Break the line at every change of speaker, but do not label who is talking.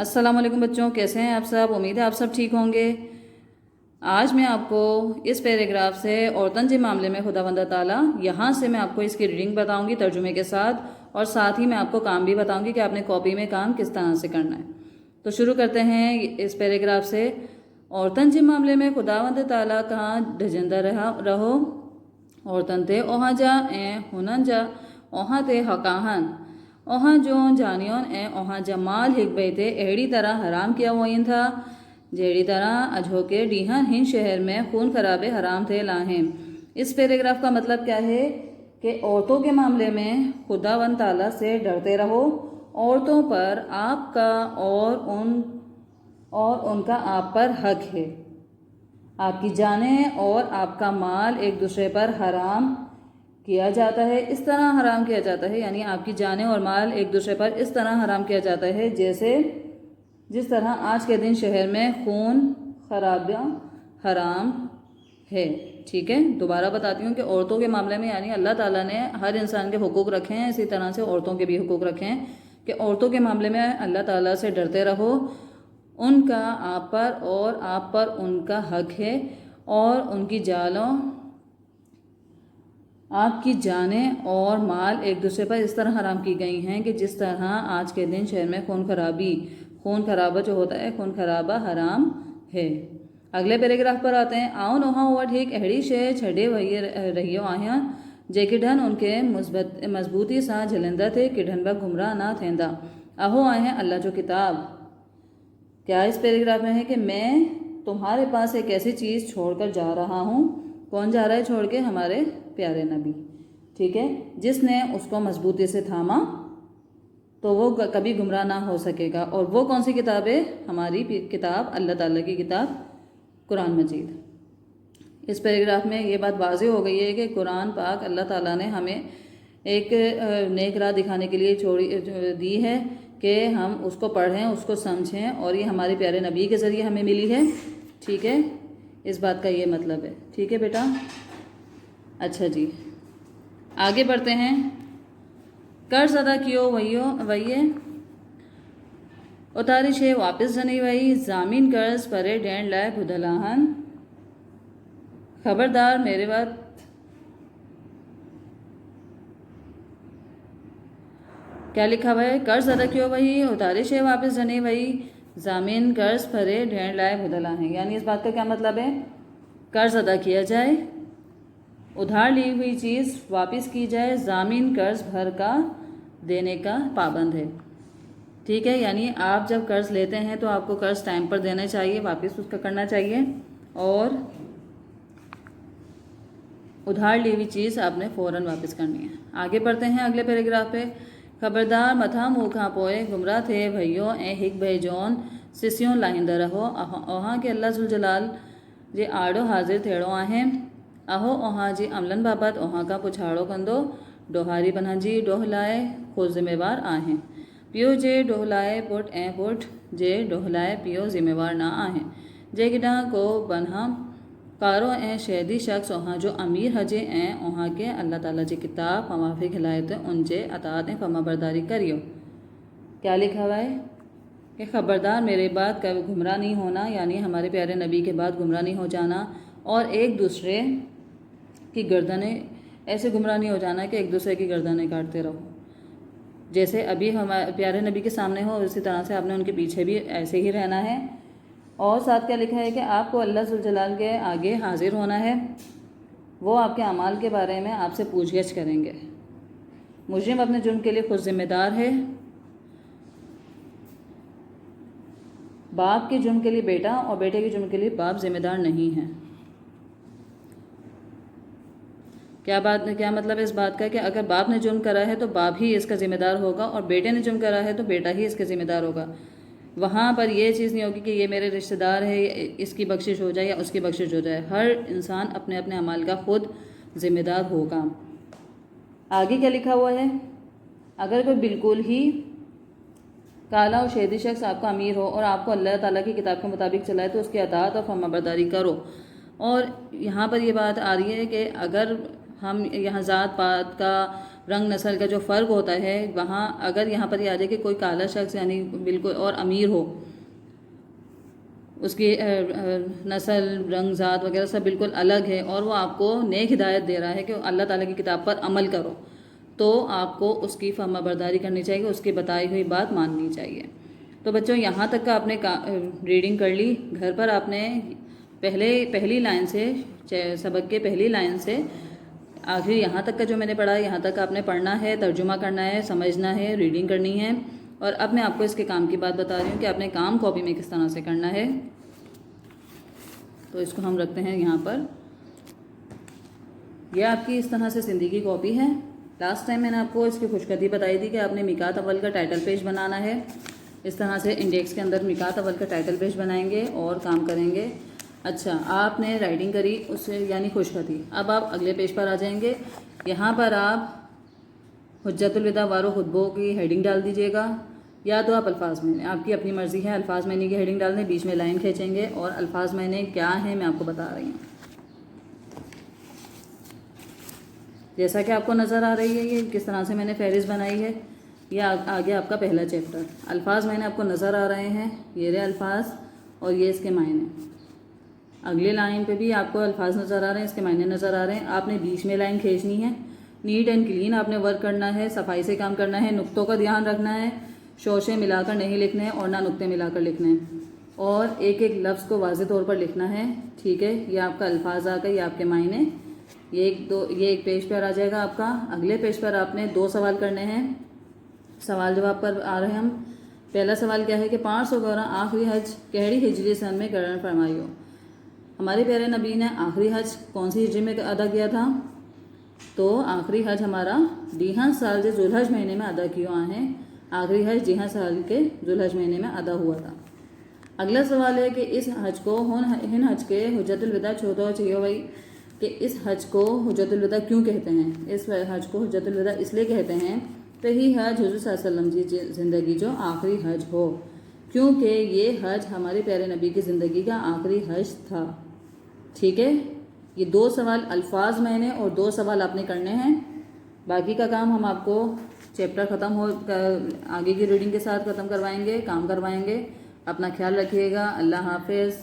अस्सलाम वालेकुम बच्चों, कैसे हैं आप सब। उम्मीद है आप सब ठीक होंगे। आज मैं आपको इस पैराग्राफ से औरतन के मामले में खुदावंद ताला यहाँ से मैं आपको इसकी रीडिंग बताऊंगी तर्जुमे के साथ, और साथ ही मैं आपको काम भी बताऊंगी कि आपने कॉपी में काम किस तरह से करना है। तो शुरू करते हैं इस पैराग्राफ से। औरतन के मामले में खुदावंद ताला कहाँ ढजंदा रहो, औरतन ते ओहा जा हुनन जा ओहा ते हकाहन ओहा जो जानियोन ओहा जमाल हिक बैते एड़ी तरह हराम किया हुआ था, जेड़ी तरह अजोके डीहन हिंद शहर में खून खराबे हराम थे लाहें। इस पैराग्राफ का मतलब क्या है कि औरतों के मामले में खुदावंद ताला से डरते रहो। औरतों पर आपका और उनका आप पर हक है। आपकी जानें और आपका माल एक दूसरे पर हराम किया जाता है। इस तरह हराम किया जाता है, यानी आपकी जानें और माल एक दूसरे पर इस तरह हराम किया जाता है जैसे जिस तरह आज के दिन शहर में खून खराबा हराम है। ठीक है, दोबारा बताती हूँ कि औरतों के मामले में यानी अल्लाह ताला ने हर इंसान के हुकूक रखे हैं, इसी तरह से औरतों के भी हुकूक रखे हैं कि औरतों के मामले में अल्लाह ताला से डरते रहो। उनका आप पर और आप पर उनका हक है, और उनकी जालों आपकी जानें और माल एक दूसरे पर इस तरह हराम की गई हैं कि जिस तरह आज के दिन शहर में खून खराबा जो होता है, खून खराबा हराम है। अगले पैराग्राफ पर आते हैं। आओ नोहा हुआ ठीक अहड़ी शे छड़े वही रहियो आहियां जे किढन उनके मजबूती सा झलंदा थे, किढन ब गुमराह ना थेंदा। अहो आए हैं अल्लाह जो किताब। क्या इस पैराग्राफ में है कि मैं तुम्हारे पास एक ऐसी चीज़ छोड़कर जा रहा हूँ। कौन जा रहा है छोड़ के? हमारे प्यारे नबी। ठीक है, जिसने उसको मजबूती से थामा तो वो कभी गुमराह ना हो सकेगा। और वो कौन सी किताब है? हमारी किताब, अल्लाह ताला की किताब कुरान मजीद। इस पैराग्राफ में ये बात वाज़ेह हो गई है कि कुरान पाक अल्लाह ताला ने हमें एक नेक राह दिखाने के लिए दी है कि हम उसको पढ़ें, उसको समझें, और ये हमारे प्यारे नबी के ज़रिए हमें मिली है। ठीक है, इस बात का ये मतलब है। ठीक है बेटा, अच्छा जी आगे बढ़ते हैं। कर्ज अदा कियो वही उतारी शे वापस जनी वही जामीन कर्ज परे डेण लाए बुधलाहन। खबरदार मेरे बात क्या लिखा हुआ है? कर्ज अदा कियो वही उतारी शे वापस जनी वही जामीन कर्ज परे डेण लाए बुधलाहन। यानी इस बात का क्या मतलब है? कर्ज अदा किया जाए, उधार ली हुई चीज़ वापस की जाए, जामीन कर्ज भर का देने का पाबंद है। ठीक है, यानी आप जब कर्ज लेते हैं तो आपको कर्ज टाइम पर देना चाहिए, वापस उसका करना चाहिए, और उधार ली हुई चीज़ आपने फ़ौरन वापस करनी है। आगे बढ़ते हैं अगले पैराग्राफ पे। खबरदार मथा मुँह खां पोए गुमराह थे भैयो ए हिक भई जौन सिस्यों लाहिंदा रहो। ओहा के अल्लाह जुल जलाल जे आड़ो हाजिर थेड़ो आहें। अहो ओहा जी अमलन बाबत ओहा का पुछाड़ो कंदो डोहारी बना जी डोहलाए खुद जिम्मेवार आहें। पियो जे डोहलाए पुट जे डोहलाए पियो जिम्मेवार ना आहें। जे गिडा को बन्हा कारो शहदी शख्स ओहा जो अमीर हजे ओहा के अल्लाह ताला जी किताब मवाफिक हिलायत उनजे अतात फमा बरदारी करियो। क्या लिखा हुआ है कि खबरदार मेरे बाद कभी गुमराह नहीं होना, यानी हमारे प्यारे नबी के बाद गुमराह नहीं हो जाना, और एक दूसरे की गर्दनें ऐसे गुमराह नहीं हो जाना कि एक दूसरे की गर्दनें काटते रहो। जैसे अभी हमारे प्यारे नबी के सामने हो, उसी तरह से आपने उनके पीछे भी ऐसे ही रहना है। और साथ क्या लिखा है कि आपको अल्लाह जुल जलाल के आगे हाजिर होना है। वो आपके अमाल के बारे में आपसे पूछगछ करेंगे। मुजरिम अपने जुर्म के लिए खुद जिम्मेदार है। बाप के जुर्म के लिए बेटा और बेटे के जुर्म के लिए बाप जिम्मेदार नहीं है। क्या मतलब है इस बात का कि अगर बाप ने जुर्म करा है तो बाप ही इसका ज़िम्मेदार होगा, और बेटे ने जुर्म करा है तो बेटा ही इसका ज़िम्मेदार होगा। वहाँ पर यह चीज़ नहीं होगी कि ये मेरे रिश्तेदार है, इसकी बख्शिश हो जाए या उसकी बख्शिश हो जाए। हर इंसान अपने अपने अमाल का खुद ज़िम्मेदार होगा। आगे क्या लिखा हुआ है? अगर कोई बिल्कुल ही काला और शहदी शख्स आपका अमीर हो और आपको अल्लाह ताला की किताब के मुताबिक चलाए तो उसकी अतात और फर्माबरदारी करो। और यहाँ पर ये बात आ रही है कि अगर हम यहाँ ज़ात पात का रंग नस्ल का जो फ़र्क होता है, वहाँ अगर यहाँ पर ये आ जाए कि कोई काला शख्स यानी बिल्कुल और अमीर हो, उसकी नस्ल, रंग, ज़ात वगैरह सब बिल्कुल अलग है और वो आपको नेक हिदायत दे रहा है कि अल्लाह ताला की किताब पर अमल करो, तो आपको उसकी फर्माबरदारी करनी चाहिए, उसकी बताई हुई बात माननी चाहिए। तो बच्चों यहाँ तक का आपने रीडिंग कर ली। घर पर आपने पहली लाइन से, सबक के पहली लाइन से आखिर यहाँ तक का जो मैंने पढ़ा, यहाँ तक आपने पढ़ना है, तर्जुमा करना है, समझना है, रीडिंग करनी है। और अब मैं आपको इसके काम की बात बता रही हूँ कि आपने काम कॉपी में किस तरह से करना है। तो इसको हम रखते हैं यहाँ पर। यह आपकी इस तरह से ज़िंदगी कॉपी है। लास्ट टाइम मैंने आपको इसकी खुशखबरी बताई थी कि आपने मिकात अव्वल का टाइटल पेज बनाना है। इस तरह से इंडेक्स के अंदर मिकात अव्वल का टाइटल पेज बनाएंगे और काम करेंगे। अच्छा, आपने राइटिंग करी उससे यानी खुशखबरी। अब आप अगले पेज पर आ जाएंगे। यहाँ पर आप हुज्जतुल विदा वारो खुतबों की हेडिंग डाल दीजिएगा, या तो आप अल्फाज मैंने, आपकी अपनी मर्ज़ी है। अल्फाज मैंने की हेडिंग डाल दें, बीच में लाइन खींचेंगे और अल्फाज मैंने क्या है मैं आपको बता रही हूँ। जैसा कि आपको नज़र आ रही है ये किस तरह से मैंने फहरिस्त बनाई है। यह आ गया आपका पहला चैप्टर। अल्फाज मैंने आपको नज़र आ रहे हैं, ये रहे अल्फाज और ये इसके मायने। अगली लाइन पे भी आपको अल्फाज नज़र आ रहे हैं, इसके मायने नज़र आ रहे हैं। आपने बीच में लाइन खींचनी है। नीट एंड क्लीन आपने वर्क करना है, सफाई से काम करना है, नुक्तों का ध्यान रखना है, शोशे मिलाकर नहीं लिखने हैं और ना नुक्ते मिलाकर लिखने हैं, और एक एक लफ्ज़ को वाज़े तौर पर लिखना है। ठीक है, ये आपका अल्फाज आ गए, ये आपके मायने। ये एक पेज पर आ जाएगा आपका। अगले पेज पर आपने 2 सवाल करने हैं। सवाल जवाब पर आ रहे हैं हम। पहला सवाल क्या है कि 511 आखिरी हज कहड़ी हिजरी सन में करण फरमाइयो। हमारे प्यारे नबी ने आखिरी हज कौन सी हिजरी में अदा किया था? तो आखिरी हज हमारा डीहा साल के जुलहज महीने में अदा किया है। आखिरी हज डीहा साल के जुलहज महीने में अदा हुआ था। अगला सवाल है कि इस हज को हिन हज के हुज्जतुल विदा छोड़ो चाहिए भाई, कि इस हज को हुज्जतुल विदा क्यों कहते हैं? इस हज को हुज्जतुल विदा इसलिए कहते हैं कि ही हज हुज़ूर सल्लल्लाहु अलैहि वसल्लम की ज़िंदगी जो आखिरी हज हो, क्योंकि ये हज हमारे प्यारे नबी की ज़िंदगी का आखिरी हज था। ठीक है, ये 2 सवाल अल्फाज मैंने और 2 सवाल आपने करने हैं। बाकी का काम हम आपको चैप्टर ख़त्म हो आगे की रीडिंग के साथ ख़त्म करवाएंगे, काम करवाएंगे। अपना ख्याल रखिएगा। अल्लाह हाफिज़।